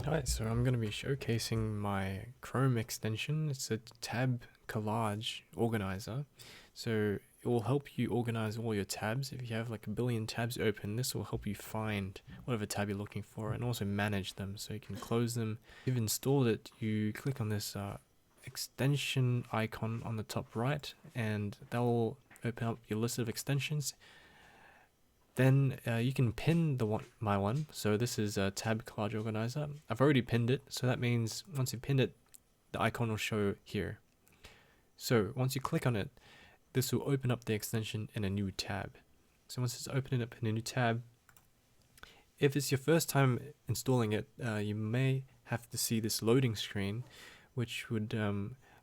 Alright, so I'm going to be showcasing my Chrome extension. It's a tab collage organizer. So it will help you organize all your tabs. If you have like a billion tabs open, this will help you find whatever tab you're looking for and also manage them so you can close them. If you've installed it, you click on this extension icon on the top right and that will open up your list of extensions. Then you can pin my one. So this is a tab collage organizer. I've already pinned it, so that means once you pin it, the icon will show here. So once you click on it, this will open up the extension in a new tab. So once it's opening up in a new tab, if it's your first time installing it, you may have to see this loading screen, which would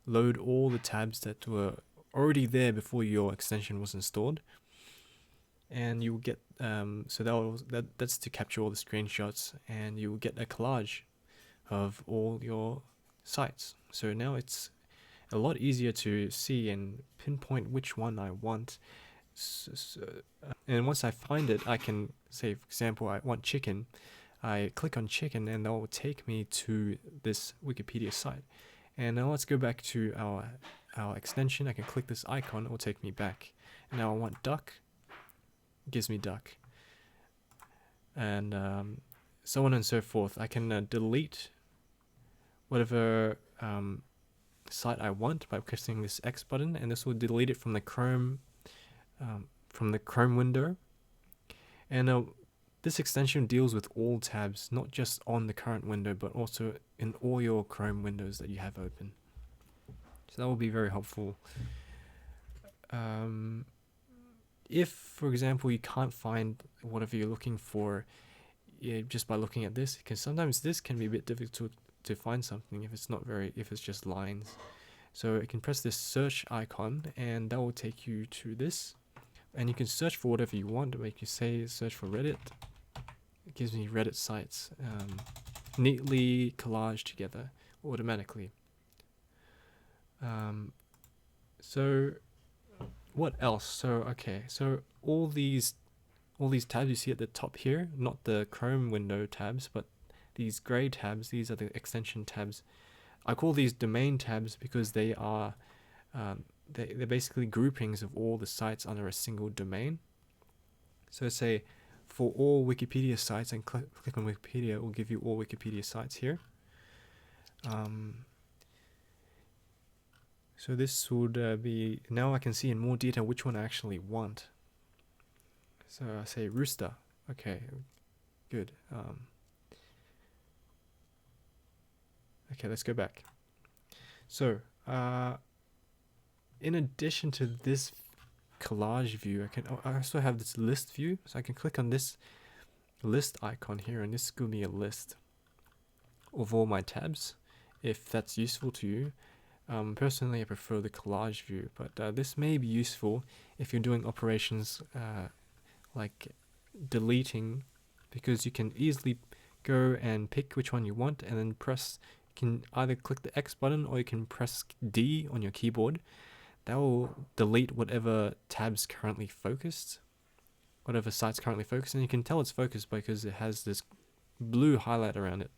load all the tabs that were already there before your extension was installed. And you will get so that's to capture all the screenshots, and you will get a collage of all your sites. So now it's a lot easier to see and pinpoint which one I want. And once I find it, I can say, for example, I want chicken. I click on chicken and that will take me to this Wikipedia site. And now let's go back to our extension. I can click this icon, it will take me back. And now I want duck, gives me duck, and so on and so forth. I can delete whatever site I want by pressing this X button, and this will delete it from the Chrome window. And this extension deals with all tabs, not just on the current window, but also in all your Chrome windows that you have open. So that will be very helpful. If, for example, you can't find whatever you're looking for just by looking at this, because sometimes this can be a bit difficult to find something if it's just lines. So you can press this search icon and that will take you to this, and you can search for whatever you want. Like you say, search for Reddit. It gives me Reddit sites neatly collaged together automatically. So what else? So all these tabs you see at the top here, not the Chrome window tabs, but these gray tabs, these are the extension tabs. I call these domain tabs because they are they're basically groupings of all the sites under a single domain. So say for all Wikipedia sites, and click on Wikipedia, it will give you all Wikipedia sites here. So this would be, now I can see in more detail which one I actually want. So I say rooster. Okay, good. Okay, let's go back. So in addition to this collage view, I also have this list view. So I can click on this list icon here, and this will give me a list of all my tabs, if that's useful to you. Personally, I prefer the collage view, but this may be useful if you're doing operations like deleting, because you can easily go and pick which one you want and then press. You can either click the X button or you can press D on your keyboard. That will delete whatever tabs currently focused, whatever site's currently focused, and you can tell it's focused because it has this blue highlight around it.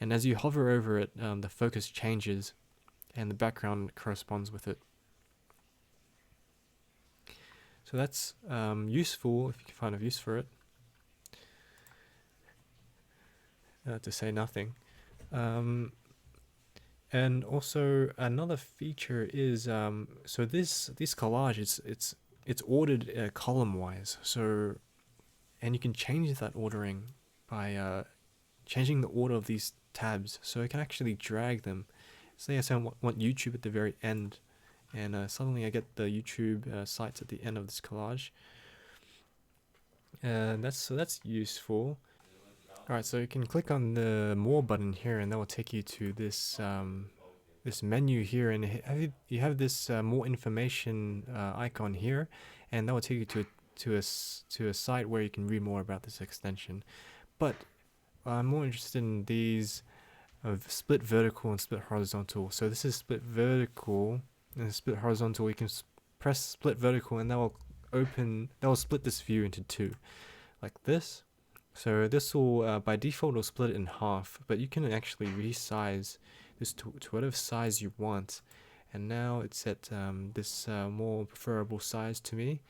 And as you hover over it, the focus changes and the background corresponds with it. So that's useful if you can find a use for it, to say nothing. And also another feature is so this collage it's ordered column wise. So, and you can change that ordering by changing the order of these tabs. So I can actually drag them. Say I want YouTube at the very end, and suddenly I get the YouTube sites at the end of this collage. And that's useful. Alright, so you can click on the More button here, and that will take you to this this menu here, and you have this More Information icon here, and that will take you to a site where you can read more about this extension. But I'm more interested in these of split vertical and split horizontal. So this is split vertical and split horizontal. You can press split vertical, and that will split this view into two, like this. So this will, by default, will split it in half, but you can actually resize this to whatever size you want. And now it's at this more preferable size to me.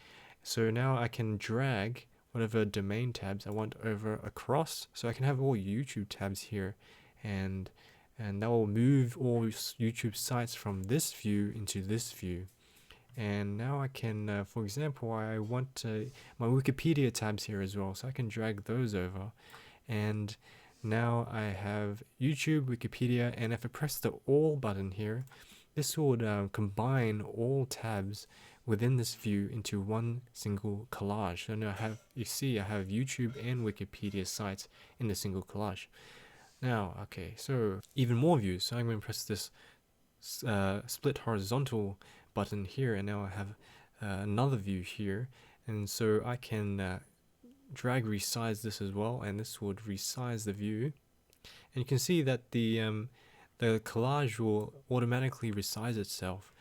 So now I can drag whatever domain tabs I want over across, so I can have all YouTube tabs here, and that will move all YouTube sites from this view into this view. And now I can, for example, I want my Wikipedia tabs here as well, so I can drag those over. And now I have YouTube, Wikipedia, and if I press the All button here, this would combine all tabs within this view into one single collage. So now you see I have YouTube and Wikipedia sites in a single collage. Now, okay, so even more views. So I'm going to press this split horizontal button here, and now I have another view here, and so I can drag resize this as well, and this would resize the view, and you can see that the collage will automatically resize itself.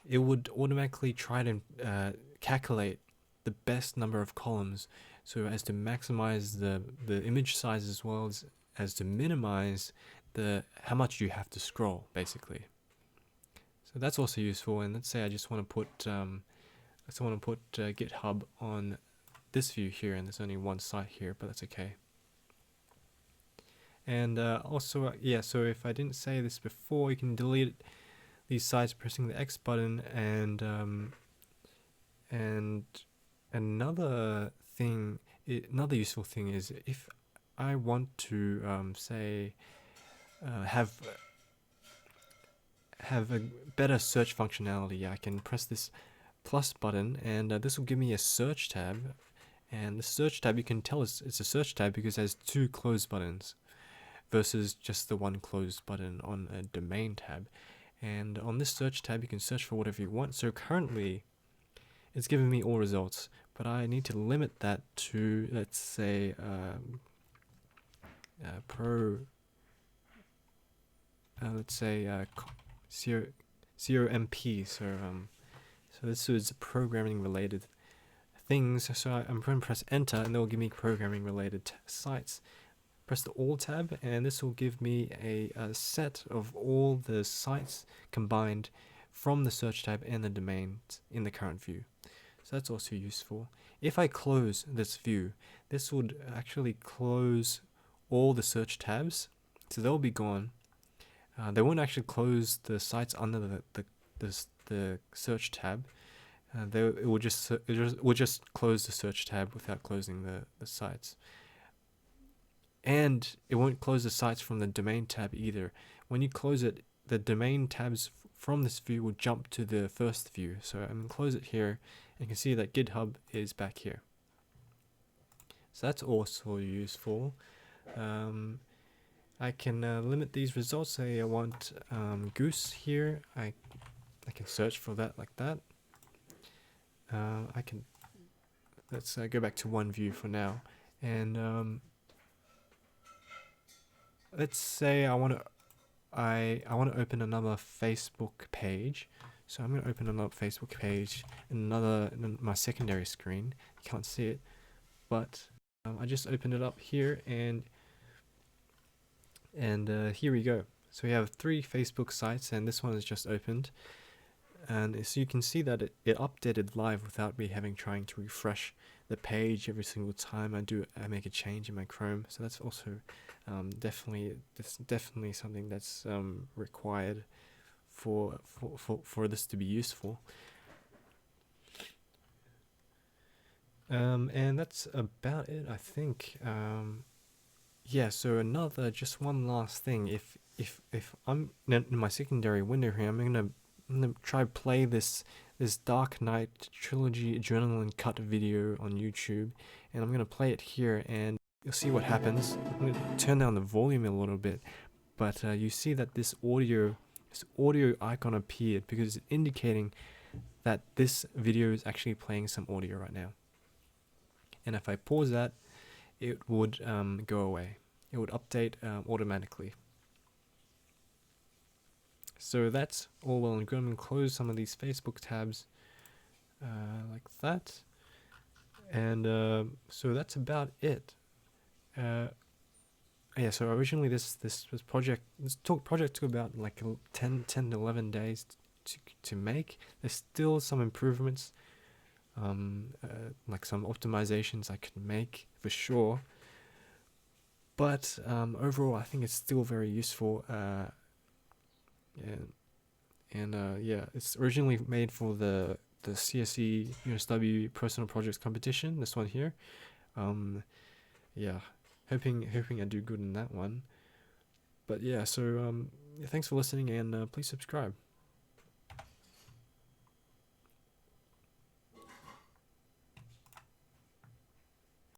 It would automatically try to calculate the best number of columns so as to maximize the image size as well as to minimize how much you have to scroll, basically. So that's also useful. And let's say I just want to put GitHub on this view here, and there's only one site here, but that's okay. And also, yeah, so if I didn't say this before, you can delete these sites pressing the X button, and another useful thing is if I want to say have a better search functionality, I can press this plus button, and this will give me a search tab. And the search tab, you can tell it's a search tab because it has two closed buttons versus just the one closed button on a domain tab. And on this search tab, you can search for whatever you want. So currently, it's giving me all results, but I need to limit that to, let's say, COMP. So this is programming related things. So I'm going to press enter, and they'll give me programming related sites. Press the All tab, and this will give me a set of all the sites combined from the search tab and the domains in the current view. So that's also useful. If I close this view, this would actually close all the search tabs, so they'll be gone. They won't actually close the sites under the search tab. It will just close the search tab without closing the sites. And it won't close the sites from the domain tab either. When you close it, the domain tabs from this view will jump to the first view. So I'm going to close it here, and you can see that GitHub is back here. So that's also useful. I can limit these results. Say I want goose here. I can search for that like that. Let's go back to one view for now, and let's say I want to open another Facebook page. So I'm going to open another Facebook page in my secondary screen. You can't see it, but I just opened it up here, and here we go. So we have 3 Facebook sites, and this one is just opened. And so you can see that it updated live without me trying to refresh the page every single time I make a change in my Chrome. So that's also definitely something that's required for this to be useful. And that's about it, I think. Yeah. So just one last thing. If I'm in my secondary window here, I'm gonna try play this Dark Knight Trilogy Adrenaline Cut video on YouTube, and I'm gonna play it here, and you'll see what happens. I'm gonna turn down the volume a little bit, but you see that this audio icon appeared because it's indicating that this video is actually playing some audio right now. And if I pause that, it would go away. It would update automatically. So that's all well and good. I'm going to close some of these Facebook tabs like that. And so that's about it. Uh, yeah, so originally this project took about like 10 to 11 days to make. There's still some improvements, like some optimizations I can make for sure. But overall, I think it's still very useful. Yeah, it's originally made for the CSE UNSW personal projects competition. This one here. Yeah, hoping I do good in that one. But yeah, so yeah, thanks for listening, and please subscribe.